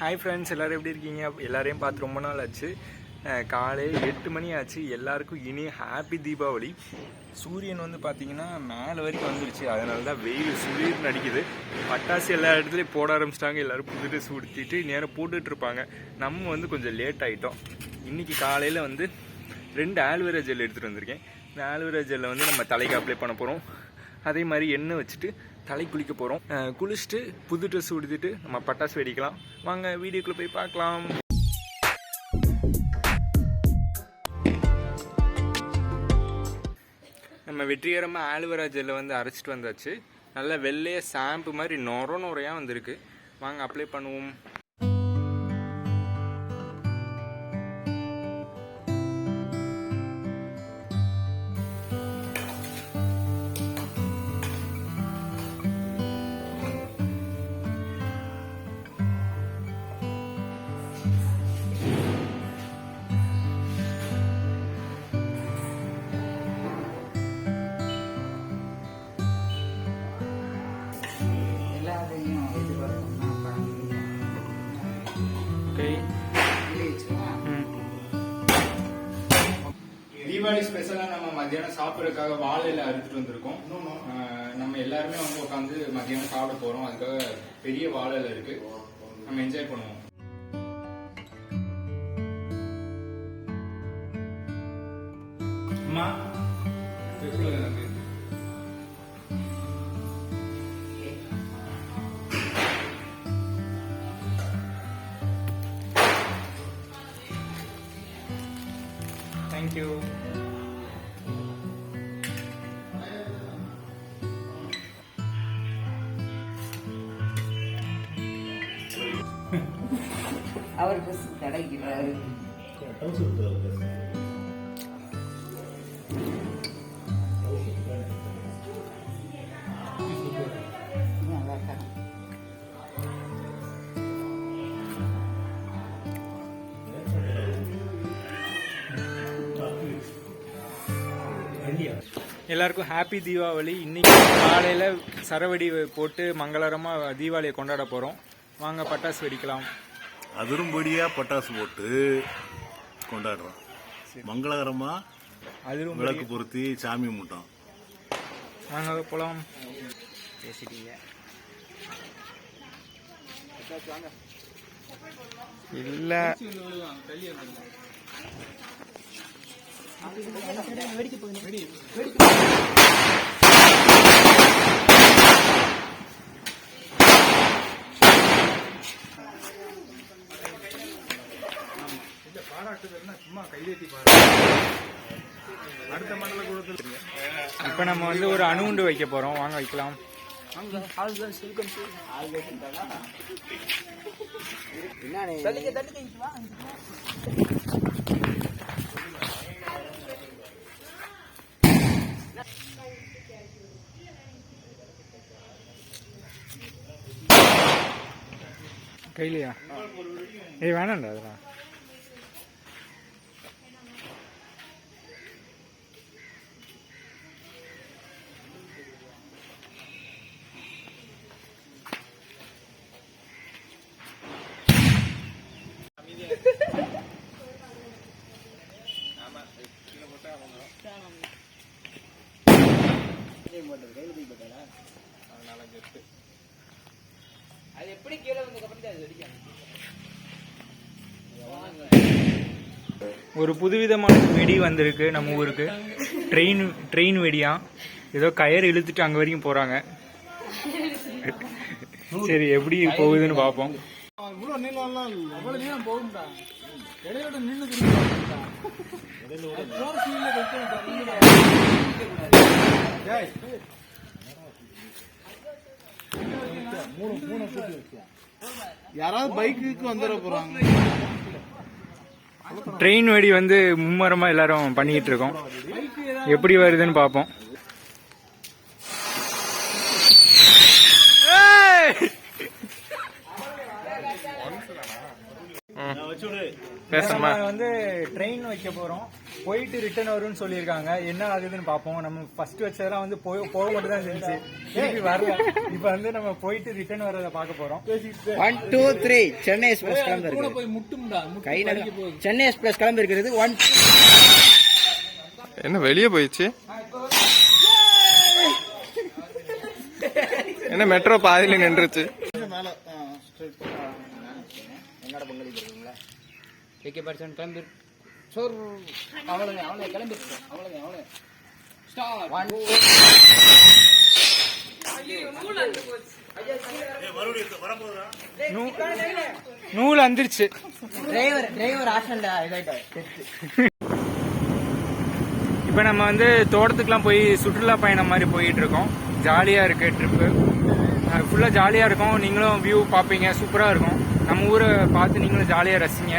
Hi friends, எல்லோரும் எப்படி இருக்கீங்க? எல்லாரையும் பார்த்து ரொம்ப நாள் ஆச்சு. காலையில் 8 மணி ஆச்சு. எல்லாருக்கும் இனி ஹாப்பி தீபாவளி. சூரியன் வந்து பார்த்திங்கன்னா மேலே வரைக்கும் வந்துருச்சு. அதனால தான் வெயில் சுளீர்னு அடிக்குது. பட்டாசு எல்லா இடத்துலையும் போட ஆரம்பிச்சிட்டாங்க. எல்லோரும் புது ட்ரெஸ் உடுத்திட்டு நேரம் போட்டுட்ருப்பாங்க. நம்ம வந்து கொஞ்சம் லேட் ஆகிட்டோம். இன்றைக்கி காலையில் வந்து 2 ஆல்வேரா ஜெல் எடுத்துகிட்டு வந்திருக்கேன். இந்த ஆல்வேரா ஜெல்லை வந்து நம்ம தலைக்கு அப்ளை பண்ண போகிறோம். அதே மாதிரி எண்ணெய் வச்சுட்டு தலை குளிக்க போகிறோம். குளிச்சுட்டு புது ட்ரெஸ் உடுத்திட்டு நம்ம பட்டாசு வெடிக்கலாம். வாங்க வீடியோக்குள்ளே போய் பார்க்கலாம். நம்ம வெற்றிகரமாக ஆல்வேரா ஜெல்லை வந்து அரைச்சிட்டு வந்தாச்சு. நல்லா வெள்ளையாக ஷாம்பு மாதிரி நுரையாக வந்திருக்கு. வாங்க அப்ளை பண்ணுவோம். தீபாவளி ஸ்பெஷலா நம்ம மத்தியானம் சாப்பிட்றதுக்காக வாழையில அறுத்துட்டு வந்திருக்கோம். நம்ம எல்லாருமே வந்து உட்காந்து மத்தியானம் சாப்பிட போறோம். அதுக்காக பெரிய வாழையில இருக்கு. நம்ம என்ஜாய் பண்ணுவோம். அம்மா Thank you. அவருக்கு கிடைக்கிறாரு. எல்லாருக்கும் ஹாப்பி தீபாவளி. இன்னைக்கு காலையில் சரவெடி போட்டு மங்களகரமாக தீபாவளியை கொண்டாட போகிறோம். வாங்க பட்டாசு வெடிக்கலாம். அதிரும்படியா பட்டாசு போட்டு கொண்டாடுறோம். மங்களகரமா அதிரும் விளக்கு பொருத்தி சாமி கும்பிட்டோம். வாங்க போலாம். பேசிட்டீங்க இல்லை இப்ப நம்ம வந்து ஒரு அணுகுண்டு வைக்க போறோம். வாங்க வைக்கலாம். கையிலையா? ஏய் வேணாண்டா அதெல்லாம். ஒரு புதுவிதமான வெடி வந்திருக்கு நம்ம ஊருக்கு. ட்ரெயின் வெடியா. ஏதோ கயிறு இழுத்துட்டு அங்க வரைக்கும் போறாங்க. சரி எப்படி போகுதுன்னு பாப்போம். யாராவது பைக்கு வந்துட போறாங்க. ட்ரெயின் வெடி வந்து மும்மரமா எல்லாரும் பண்ணிட்டு இருக்கோம். எப்படி வருதுன்னு பாப்போம். நம்ம வந்து ட்ரெயின் வைக்க போறோம், போயிட்டு ரிட்டர்ன் வரும்னு சொல்லியிருக்காங்க. என்ன ஆகுதுன்னு பார்ப்போம். நம்ம ஃபர்ஸ்ட் வச்சதெல்லாம் வந்து போக மட்டும் தான் இருந்துச்சு, திருப்பி வரல. இப்போ வந்து நம்ம போயிட்டு ரிட்டர்ன் வரதை பார்க்க போறோம். 1 2 3 சென்னை எக்ஸ்பிரஸ் கிளம்பி இருக்கு. சென்னை எக்ஸ்பிரஸ் கிளம்பி இருக்கிறது. என்ன வெளியே போயிடுச்சு? என்ன மெட்ரோ பாதியில நின்றுச்சு? என்னோட பங்களிப்பு இருக்குங்களா? ஏகே பர்சன் கிளம்பி சோர் அவ்வளவு கிளம்பி அவ்வளவு ஸ்டார்ட் 1 நூல் வந்துருச்சு. டிரைவர் ஆக்ஷன்ல இதாயிட்டாரு. இப்போ நம்ம வந்து தோட்டத்துக்குலாம் போய் சுற்றுலா பயணம் மாதிரி போயிட்டு இருக்கோம். ஜாலியாக இருக்கு ட்ரிப்பு, ஃபுல்லாக ஜாலியாக இருக்கும். நீங்களும் வியூ பார்ப்பீங்க, சூப்பராக இருக்கும். நம்ம ஊரை பார்த்து நீங்களும் ஜாலியாக ரசிங்க.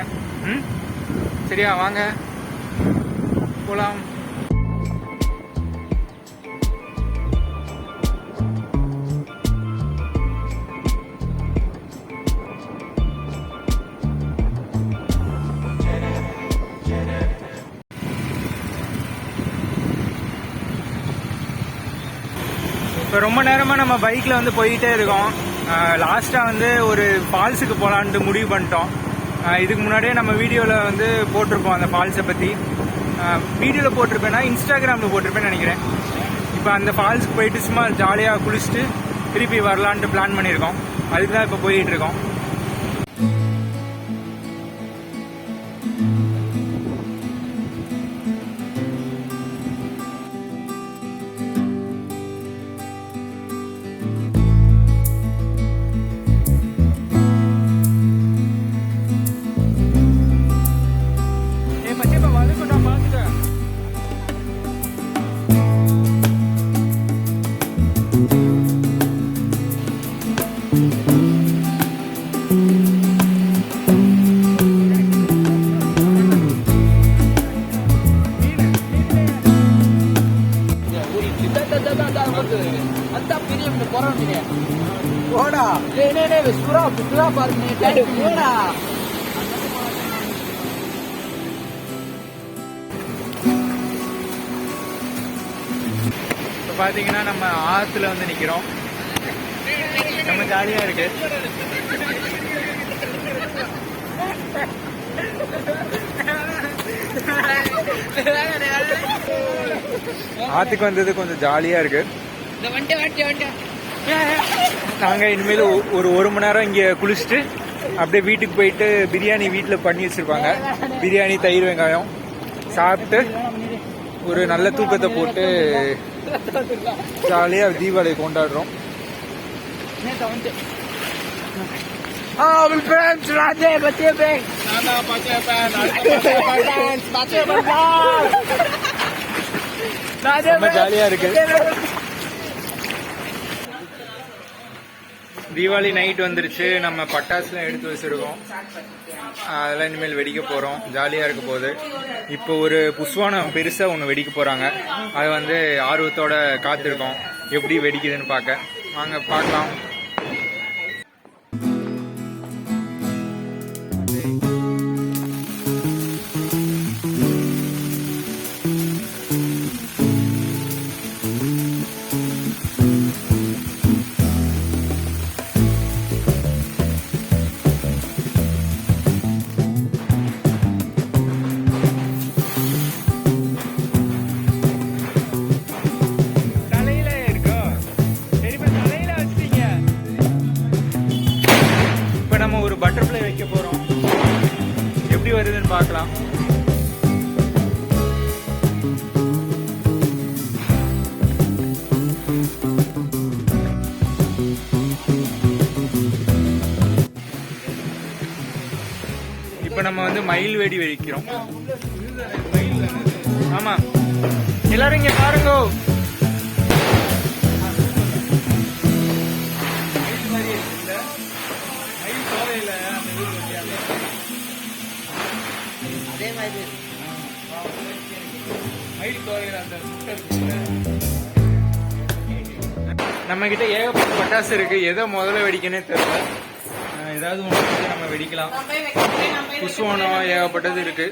சரியா, வாங்க போகலாம். இப்போ ரொம்ப நேரமாக நம்ம பைக்கில் வந்து போயிட்டே இருக்கோம். லாஸ்ட்டாக வந்து ஒரு ஃபால்ஸுக்கு போகலான்ட்டு முடிவு பண்ணிட்டோம். இதுக்கு முன்னாடியே நம்ம வீடியோவில் வந்து போட்டிருப்போம் அந்த ஃபால்ஸை பற்றி. வீடியோவில் போட்டிருப்பேன்னா இன்ஸ்டாகிராமில் போட்டிருப்பேன்னு நினைக்கிறேன். இப்போ அந்த ஃபால்ஸுக்கு போயிட்டு சும்மா ஜாலியாக குளிச்சுட்டு திருப்பி வரலான்ட்டு பிளான் பண்ணியிருக்கோம். அதுக்கு தான் இப்போ போயிட்டு இருக்கோம். இப்போ பார்த்தீங்கன்னா நம்ம ஆற்றுல வந்து நிற்கிறோம். நம்ம ஜாலியாக இருக்கு. ஆற்றுக்கு வந்தது கொஞ்சம் ஜாலியாக இருக்கு. நாங்கள் இனிமேல் ஒரு மணி நேரம் இங்கே குளிச்சுட்டு அப்படியே வீட்டுக்கு போயிட்டு பிரியாணி வீட்டில் பண்ணி வச்சுருப்பாங்க. பிரியாணி, தயிர், வெங்காயம் சாப்பிட்டு ஒரு நல்ல தூக்கத்தை போட்டு ஜாலியாக தீபாவளி கொண்டாடுறோம். ஜாலியாக இருக்கு. தீபாவளி நைட் வந்துருச்சு. நம்ம பட்டாசுலாம் எடுத்து வச்சிருக்கோம். அதெல்லாம் இனிமேல் வெடிக்க போகிறோம். ஜாலியாக இருக்க போகுது. இப்போ ஒரு புஷ்வானம் பெருசாக ஒன்று வெடிக்க போகிறாங்க. அதை வந்து ஆர்வத்தோட காத்திருக்கோம் எப்படி வெடிக்குதுன்னு பார்க்க. வாங்க பார்க்கலாம். பட்டர்ஃப்ளை வைக்க போறோம். எப்படி வருதுன்னு பார்க்கலாம். இப்ப நம்ம வந்து மயில் வெடி வெடிக்கிறோம். ஆமா, எல்லாரும் இங்க பாருங்க. நம்ம கிட்ட ஏகப்பட்ட பட்டாசு இருக்கு. எதை முதல்ல வெடிக்கனே தெரியல. ஏதாவது ஒன்று நம்ம வெடிக்கலாம். புஷ்வானம் ஏகப்பட்டது இருக்கு.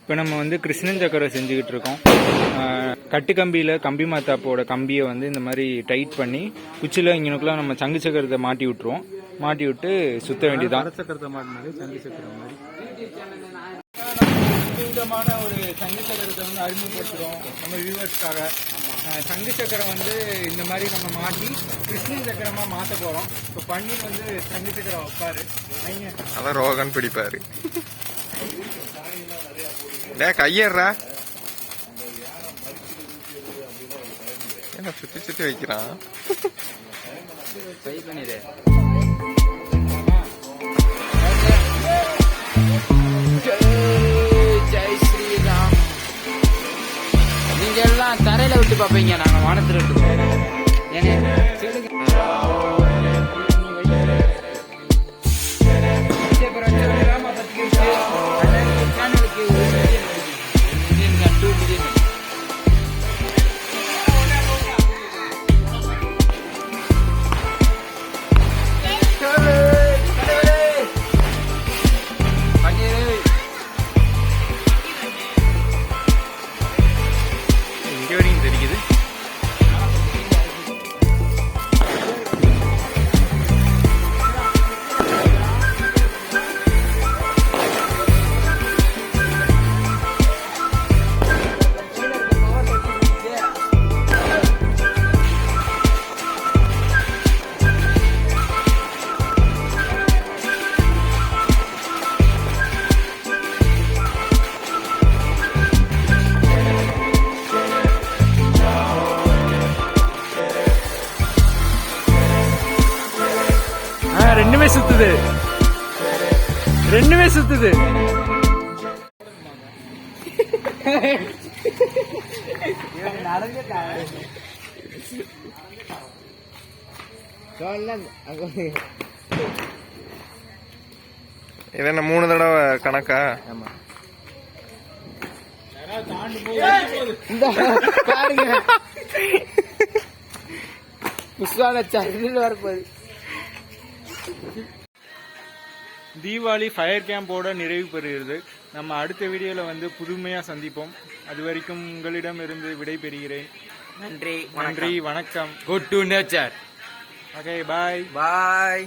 இப்போ நம்ம வந்து கிருஷ்ணன் சக்கரை செஞ்சுக்கிட்டு இருக்கோம். கட்டு கம்பியில் கம்பி மாத்தாப்போட கம்பியை வந்து இந்த மாதிரி டைட் பண்ணி குச்சியில் இங்கனுக்குலாம் நம்ம சங்கு சக்கரத்தை மாட்டி விட்டுருவோம். மாட்டி விட்டு சுத்த வேண்டியதான். சக்கரத்தை மாட்டினாலே சங்கு சக்கரம் மாதிரி விதமான ஒரு சங்கு சக்கரத்தை வந்து அறிமுகப்படுத்துகிறோம் நம்ம வியூவர்ஸ்க்காக. சங்கு சக்கரம் வந்து இந்த மாதிரி நம்ம மாட்டி கிருஷ்ணன் சக்கரமாக மாற்ற போகிறோம். இப்போ பன்னீர் வந்து சங்கு சக்கரம் வைப்பாரு. அதான் ரோகன் பிடிப்பாரு. கையறா என்ன சுத்தி சுத்தி வைக்கிறான். ஜெய் ஸ்ரீராம். நீங்க எல்லாம் தரையில விட்டு பாப்பீங்க, நாங்க வானத்துல விட்டு தெரியுது. ரெண்டுமே சுத்துது, ரெண்டுமே சுத்துது. இது என்ன 3 தடவை கணக்கா? தீபாவளி ஃபயர் கேம்போட நிறைவு பெறுகிறது. நம்ம அடுத்த வீடியோவில் வந்து புதுமையாக சந்திப்போம். அது வரைக்கும் உங்களிடமிருந்து விடை பெறுகிறேன். நன்றி, நன்றி, வணக்கம். Good to nature. Okay, bye bye.